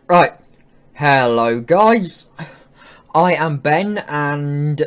Right, hello guys, I am Ben and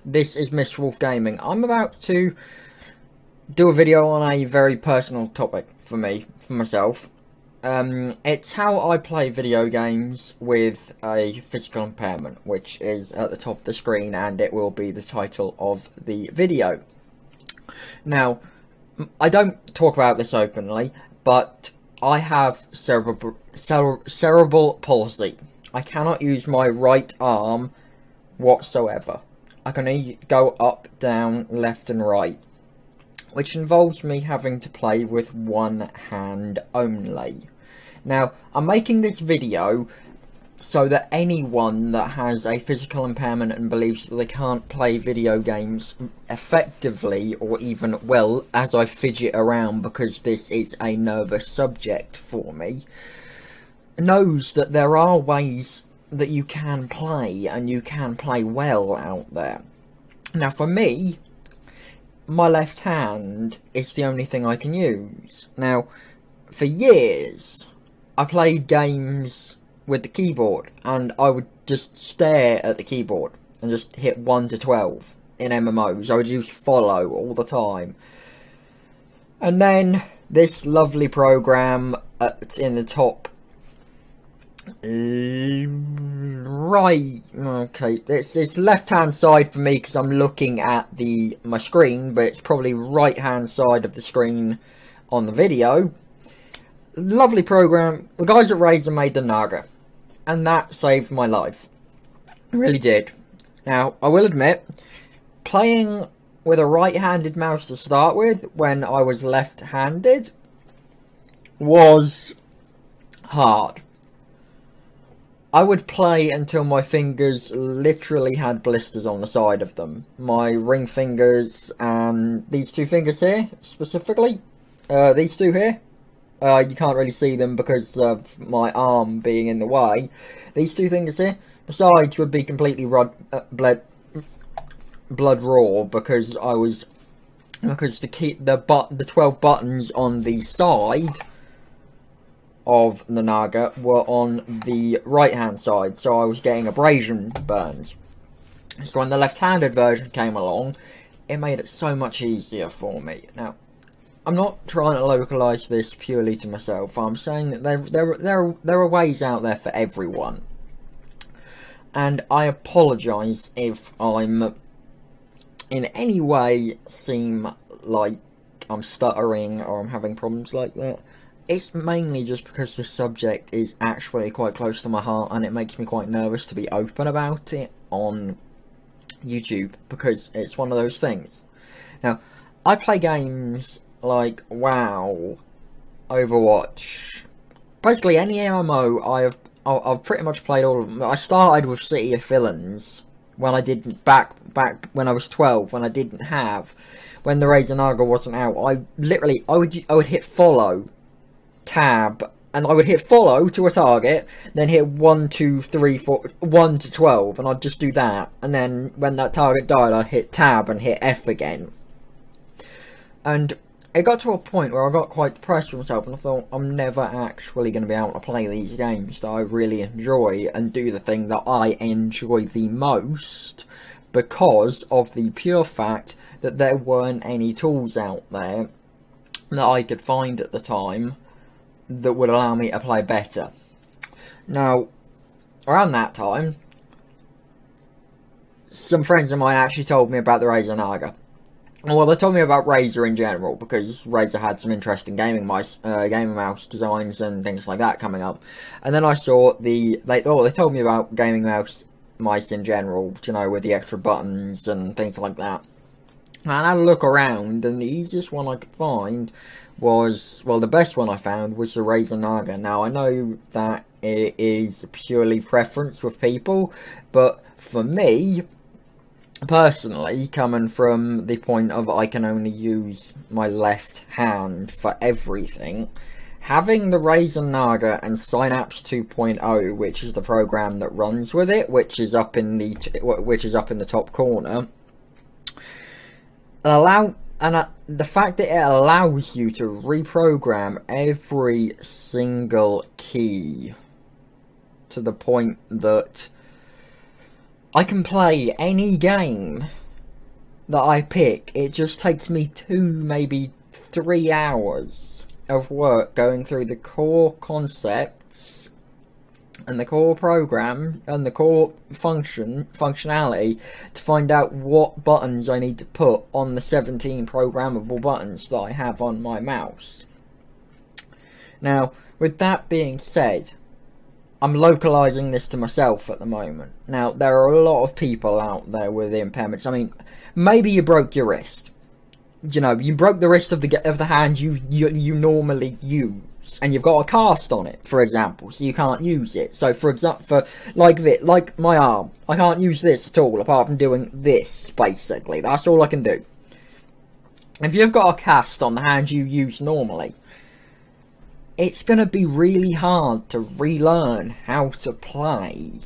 this is Mr. Wolf Gaming. I'm about to do a video on a very personal topic for myself. It's how I play video games with a physical impairment, which is at the top of the screen, and it will be the title of the video. Now, I don't talk about this openly, but I have cerebral palsy. I cannot use my right arm whatsoever. I can only go up, down, left and right, which involves me having to play with one hand only. Now, I'm making this video so that anyone that has a physical impairment and believes that they can't play video games effectively or even well as I fidget around because this is a nervous subject for me, knows that there are ways that you can play and you can play well out there. Now for me, my left hand is the only thing I can use. Now, for years, I played games with the keyboard, and I would just stare at the keyboard and just hit 1 to 12 in MMOs. I would use follow all the time. And then this lovely program in the top right, okay, it's left hand side for me because I'm looking at my screen, but it's probably right hand side of the screen on the video. Lovely program. The guys at Razer made the Naga, and that saved my life. It really did. Now, I will admit, playing with a right-handed mouse to start with when I was left-handed was hard. I would play until my fingers literally had blisters on the side of them. My ring fingers and these two fingers here, specifically. These two here. You can't really see them because of my arm being in the way. These two fingers here, the sides would be completely blood raw because the 12 buttons on the side of the Naga were on the right hand side, so I was getting abrasion burns. So when the left-handed version came along, it made it so much easier for me. Now, I'm not trying to localise this purely to myself. I'm saying that there are ways out there for everyone. And I apologise if I'm in any way seem like I'm stuttering or I'm having problems like that. It's mainly just because the subject is actually quite close to my heart, and it makes me quite nervous to be open about it on YouTube, because it's one of those things. Now, I play games like WoW, Overwatch, basically any MMO. I've pretty much played all of them. I started with City of Villains when I didn't back when I was 12, when the Razer Naga wasn't out. I would hit follow, tab, and I would hit follow to a target, then hit 1, 2, 3, 4, 1 to 12, and I'd just do that. And then when that target died, I'd hit tab and hit F again. And it got to a point where I got quite depressed with myself, and I thought, I'm never actually going to be able to play these games that I really enjoy and do the thing that I enjoy the most, because of the pure fact that there weren't any tools out there that I could find at the time that would allow me to play better. Now, around that time, some friends of mine actually told me about the Razer Naga. Well, they told me about Razer in general, because Razer had some interesting gaming mouse designs and things like that coming up. And then I saw they told me about gaming mice in general, you know, with the extra buttons and things like that. And I had a look around, and the easiest one I could find was, well, the best one I found was the Razer Naga. Now, I know that it is purely preference with people, but for me, personally, coming from the point of I can only use my left hand for everything, having the Razer Naga and Synapse 2.0, which is the program that runs with it, which is up in the top corner, the fact that it allows you to reprogram every single key to the point that I can play any game that I pick. It just takes me 2, maybe 3 hours of work going through the core concepts and the core program and the core functionality to find out what buttons I need to put on the 17 programmable buttons that I have on my mouse. Now, with that being said, I'm localizing this to myself at the moment. Now, there are a lot of people out there with impairments. I mean, maybe you broke your wrist. You know, you broke the wrist of the hand you normally use, and you've got a cast on it, for example, so you can't use it. So, for example, like my arm, I can't use this at all, apart from doing this, basically. That's all I can do. If you've got a cast on the hand you use normally, it's going to be really hard to relearn how to play,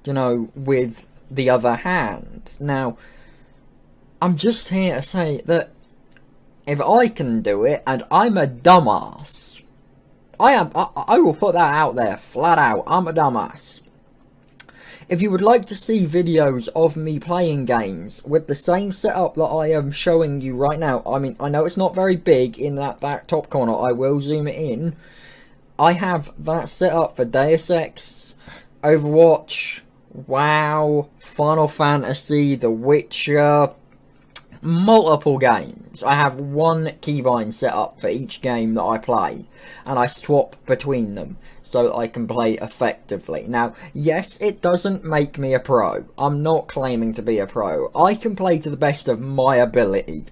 you know, with the other hand. Now, I'm just here to say that if I can do it, and I'm a dumbass, I will put that out there, flat out, I'm a dumbass. If you would like to see videos of me playing games with the same setup that I am showing you right now, I mean, I know it's not very big in that top corner, I will zoom it in. I have that set up for Deus Ex, Overwatch, WoW, Final Fantasy, The Witcher, multiple games. I have one keybind set up for each game that I play, and I swap between them so that I can play effectively. Now, yes, it doesn't make me a pro. I'm not claiming to be a pro. I can play to the best of my ability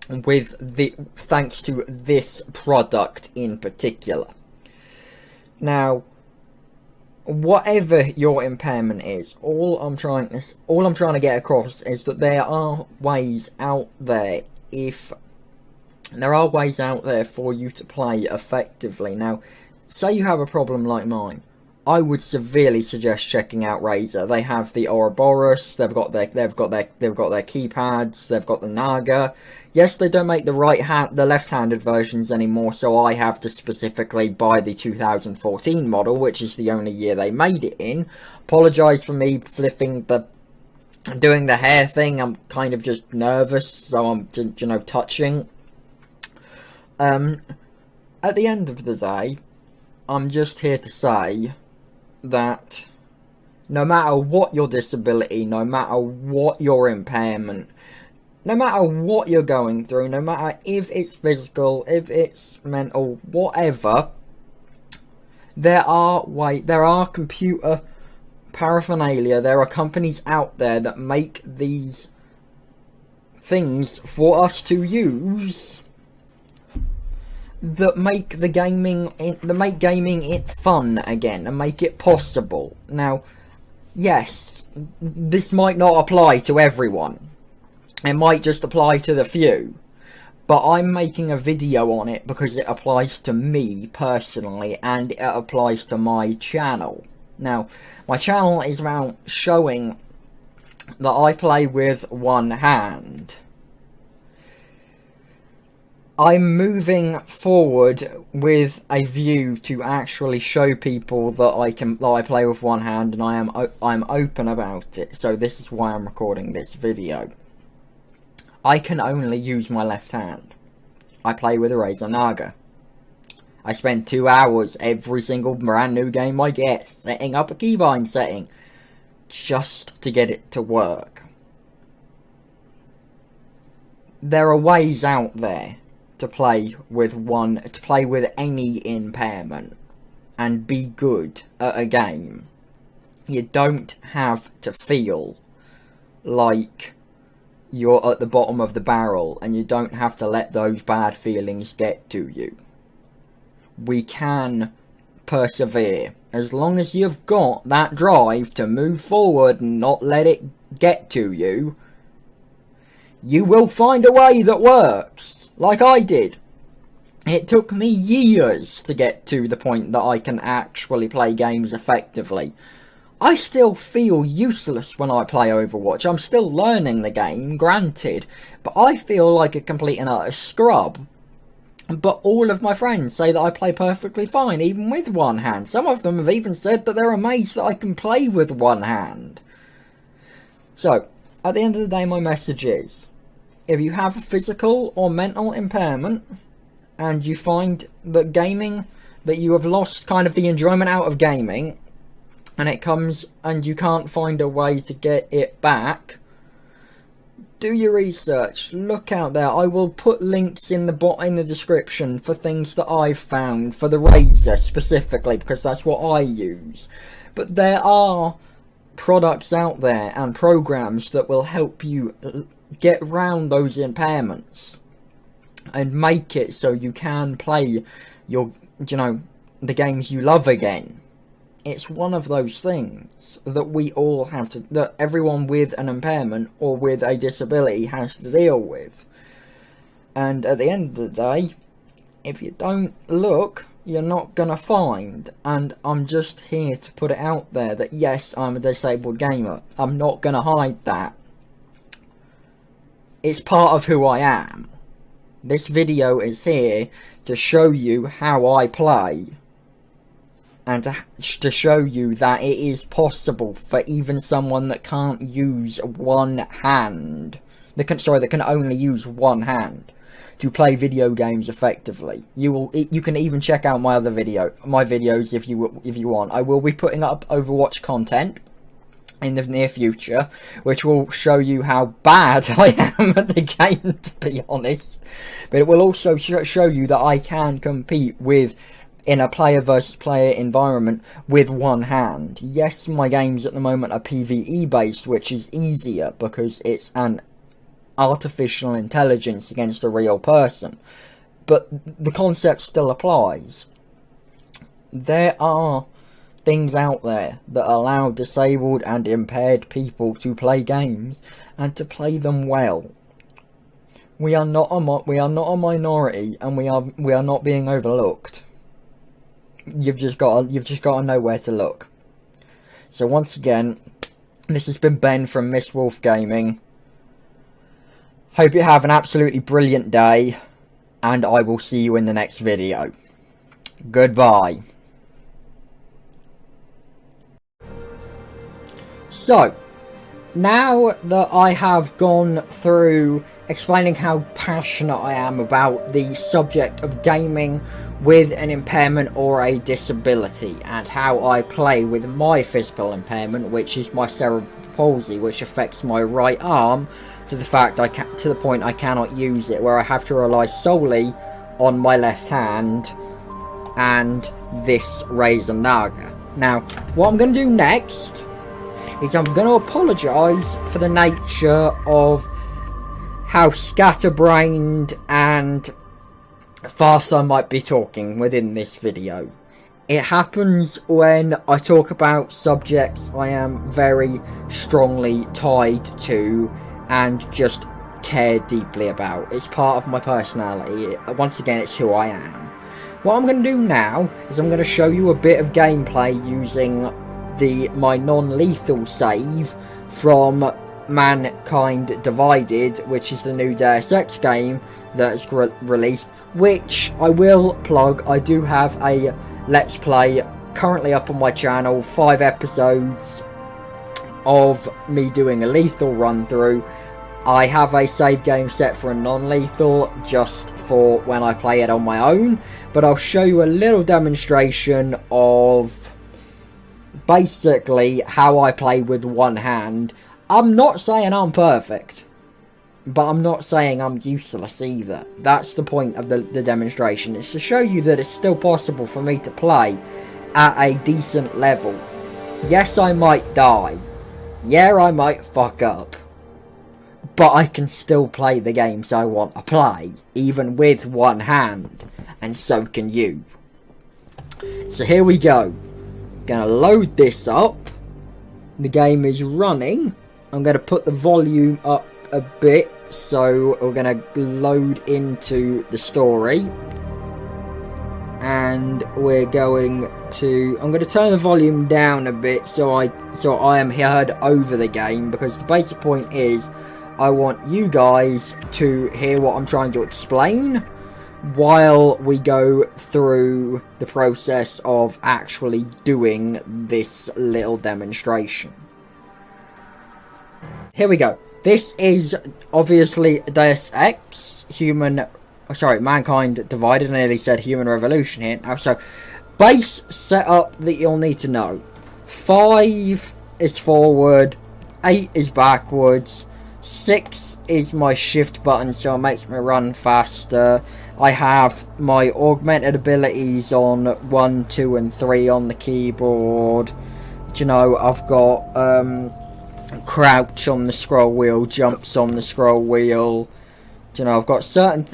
thanks to this product in particular. Now, whatever your impairment is, all I'm trying to get across is that there are ways out there for you to play effectively. Now, say you have a problem like mine, I would severely suggest checking out Razer. They have the Ouroboros, they've got their keypads, they've got the Naga. Yes, they don't make the left-handed versions anymore, so I have to specifically buy the 2014 model, which is the only year they made it in. Apologise for me doing the hair thing. I'm kind of just nervous, so I'm, you know, touching. At the end of the day, I'm just here to say that no matter what your disability, no matter what your impairment, no matter what you're going through, no matter if it's physical, if it's mental, whatever, there are computer paraphernalia, there are companies out there that make these things for us to use, that make gaming it fun again and make it possible. Now, yes, this might not apply to everyone. It might just apply to the few. But I'm making a video on it because it applies to me personally and it applies to my channel. Now, my channel is about showing that I play with one hand. I'm moving forward with a view to actually show people that I play with one hand, and I'm open about it. So this is why I'm recording this video. I can only use my left hand. I play with a Razer Naga. I spend 2 hours every single brand new game I get setting up a keybind setting just to get it to work. There are ways out there to play with any impairment and be good at a game. You don't have to feel like you're at the bottom of the barrel, and you don't have to let those bad feelings get to you. We can persevere as long as you've got that drive to move forward and not let it get to you. You will find a way that works, like I did. It took me years to get to the point that I can actually play games effectively. I still feel useless when I play Overwatch. I'm still learning the game, granted, but I feel like a complete and utter scrub. But all of my friends say that I play perfectly fine, even with one hand. Some of them have even said that they're amazed that I can play with one hand. So, at the end of the day, my message is, if you have a physical or mental impairment, and you find that gaming, that you have lost kind of the enjoyment out of gaming, and it comes and you can't find a way to get it back, do your research, look out there. I will put links in the description for things that I've found for the Razer specifically, because that's what I use. But there are products out there and programs that will help you get around those impairments and make it so you can play your, the games you love again. It's one of those things that we all have to, that everyone with an impairment or with a disability has to deal with. And at the end of the day, if you don't look, you're not gonna find. And I'm just here to put it out there that yes, I'm a disabled gamer. I'm not gonna hide that. It's part of who I am. This video is here to show you how I play. And to show you that it is possible for even someone that can't use one hand, that can only use one hand, to play video games effectively. You can even check out my videos if you want. I will be putting up Overwatch content in the near future, which will show you how bad I am at the game, to be honest. But it will also show you that I can compete in a player versus player environment with one hand. Yes, my games at the moment are PvE based, which is easier because it's an artificial intelligence against a real person. But the concept still applies. There are things out there that allow disabled and impaired people to play games and to play them well. We are not a minority, and we are not being overlooked. You've just got to know where to look. So once again, this has been Ben from Miss Wolf Gaming. Hope you have an absolutely brilliant day, and I will see you in the next video. Goodbye. So, now that I have gone through explaining how passionate I am about the subject of gaming with an impairment or a disability, and how I play with my physical impairment, which is my cerebral palsy, which affects my right arm to the point I cannot use it, where I have to rely solely on my left hand and this Razer Naga. Now, what I'm going to do next is I'm going to apologise for the nature of how scatterbrained and fast I might be talking within this video. It happens when I talk about subjects I am very strongly tied to and just care deeply about. It's part of my personality. Once again, it's who I am. What I'm going to do now is I'm going to show you a bit of gameplay using my non-lethal save from Mankind Divided, which is the new Deus Ex game that's released, which I will plug. I do have a Let's Play currently up on my channel, 5 episodes of me doing a lethal run through. I have a save game set for a non-lethal just for when I play it on my own, but I'll show you a little demonstration of basically how I play with one hand. I'm not saying I'm perfect, but I'm not saying I'm useless either. That's the point of the demonstration. It's to show you that it's still possible for me to play at a decent level. Yes, I might die. Yeah, I might fuck up. But I can still play the games I want to play, even with one hand. And so can you. So here we go. Gonna load this up. The game is running. I'm gonna put the volume up a bit, so we're gonna load into the story. And we're going to, I'm gonna turn the volume down a bit so I am heard over the game, because the basic point is I want you guys to hear what I'm trying to explain, while we go through the process of actually doing this little demonstration. Here we go. This is obviously Deus Ex, Mankind Divided. I nearly said Human Revolution here. Now, so, base setup that you'll need to know. 5 is forward, 8 is backwards, 6 is my shift button, so it makes me run faster. I have my augmented abilities on 1, 2, and 3 on the keyboard. You know, I've got crouch on the scroll wheel, jumps on the scroll wheel. You know, I've got certain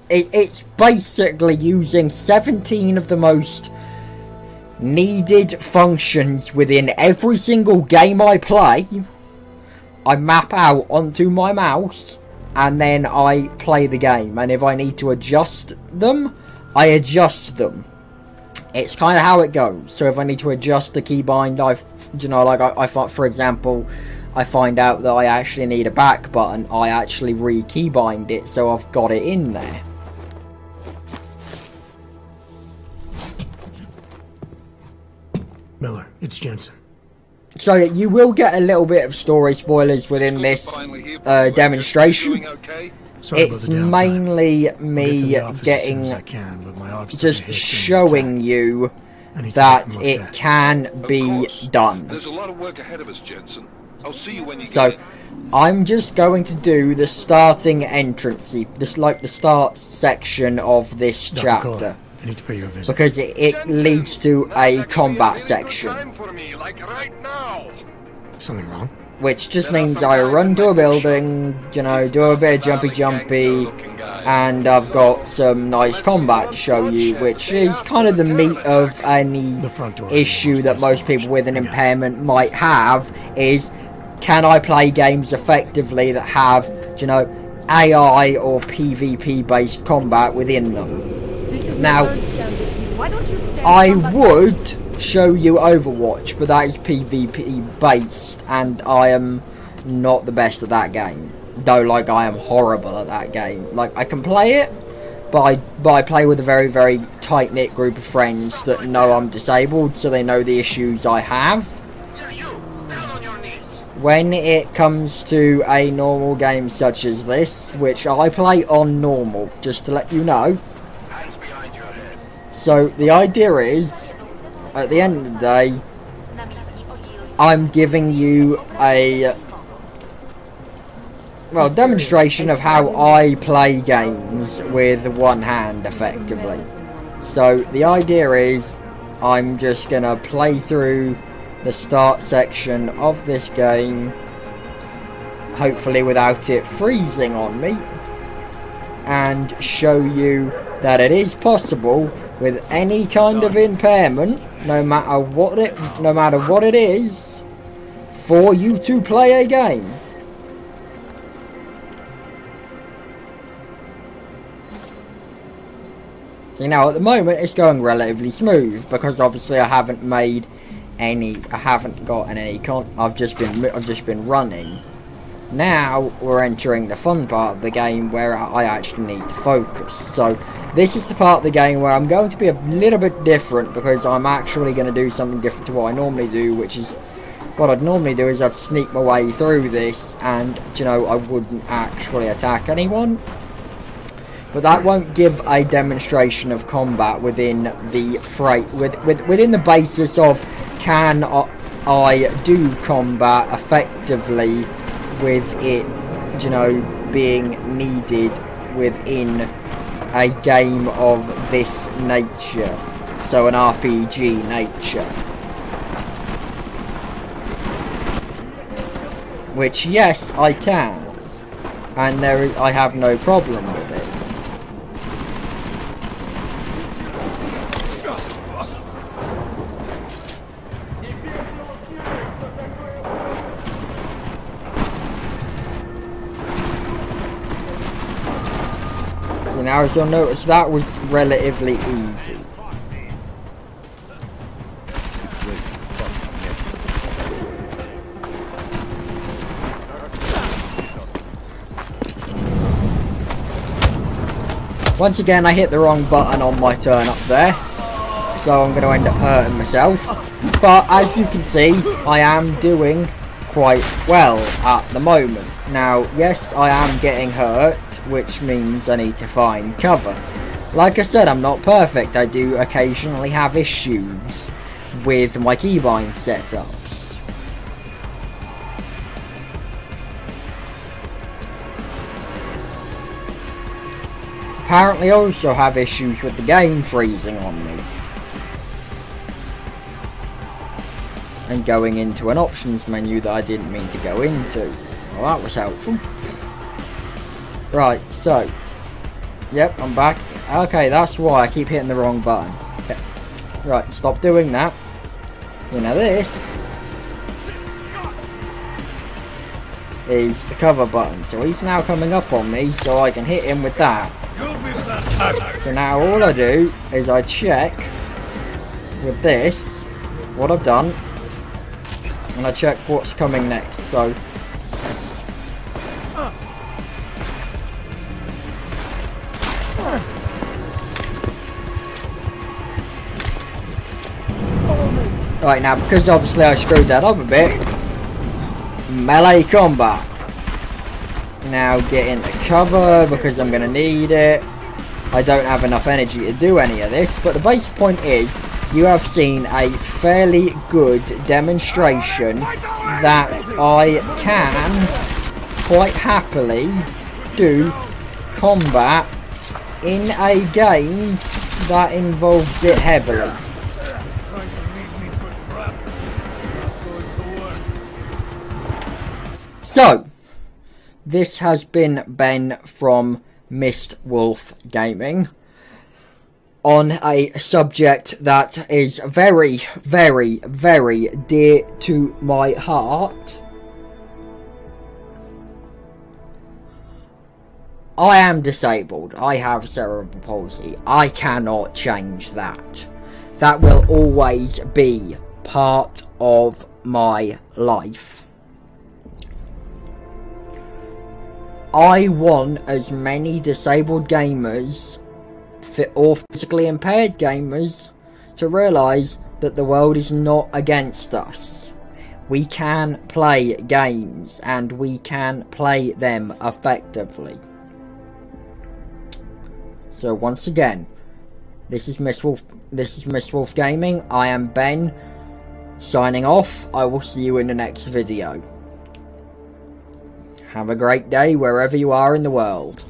it's basically using 17 of the most needed functions within every single game I play. I map out onto my mouse and then I play the game, and if I need to adjust them, I adjust them. It's kind of how it goes. So if I need to adjust the keybind, for example, I find out that I actually need a back button, I actually re-keybind it, so I've got it in there. Miller, it's Jensen. So you will get a little bit of story spoilers within this demonstration. It's mainly me getting, just showing you that it can be done. There's a lot of work ahead of us, Jensen. I'll see you when you So, I'm just going to do the starting entrance, like the start section of this chapter. I need to pay you a visit. Because it leads to a combat section. Something wrong? Which just means I run to a building, you know, do a bit of jumpy, and I've got some nice combat to show you, which is kind of the meat of any issue that most people with an impairment might have, is, can I play games effectively that have, you know, AI or PvP based combat within them? Now, I would show you Overwatch, but that is PvP based, and I am not the best at that game. Though, like, I am horrible at that game. Like, I can play it, but I play with a very, very tight-knit group of friends that know I'm disabled, so they know the issues I have. When it comes to a normal game such as this, which I play on normal, just to let you know. So, the idea is, at the end of the day, I'm giving you a demonstration of how I play games with one hand, effectively. So the idea is, I'm just gonna play through the start section of this game, hopefully without it freezing on me, and show you that it is possible with any kind of impairment, no matter what it is, for you to play a game. So now at the moment it's going relatively smooth, because obviously I haven't gotten any I've just been running. Now we're entering the fun part of the game where I actually need to focus. So this is the part of the game where I'm going to be a little bit different, because I'm actually going to do something different to what I normally do, which is, what I'd normally do is I'd sneak my way through this and, you know, I wouldn't actually attack anyone. But that won't give a demonstration of combat within the within the basis of, can I do combat effectively with it, you know, being needed within a game of this nature, so an RPG nature. Which, yes, I can, and I have no problem with it. So now, as you'll notice, that was relatively easy. Once again, I hit the wrong button on my turn up there, so I'm going to end up hurting myself. But as you can see, I am doing quite well at the moment. Now, yes, I am getting hurt, which means I need to find cover. Like I said, I'm not perfect. I do occasionally have issues with my keybind setups. Apparently I also have issues with the game freezing on me. And going into an options menu that I didn't mean to go into. Well, that was helpful. Right, so. Yep, I'm back. Okay, that's why I keep hitting the wrong button. Okay. Right, stop doing that. You know, this is the cover button. So he's now coming up on me, so I can hit him with that. So now all I do is I check with this what I've done, and I check what's coming next. So right, now because obviously I screwed that up a bit, melee combat. Now get into cover because I'm going to need it. I don't have enough energy to do any of this, but the basic point is you have seen a fairly good demonstration that I can quite happily do combat in a game that involves it heavily. So, this has been Ben from Mist Wolf Gaming on a subject that is very, very, very dear to my heart. I am disabled. I have cerebral palsy. I cannot change that. That will always be part of my life. I want as many disabled gamers or physically impaired gamers to realise that the world is not against us. We can play games and we can play them effectively. So once again, this is Mist Wolf Gaming. I am Ben, signing off. I will see you in the next video. Have a great day wherever you are in the world.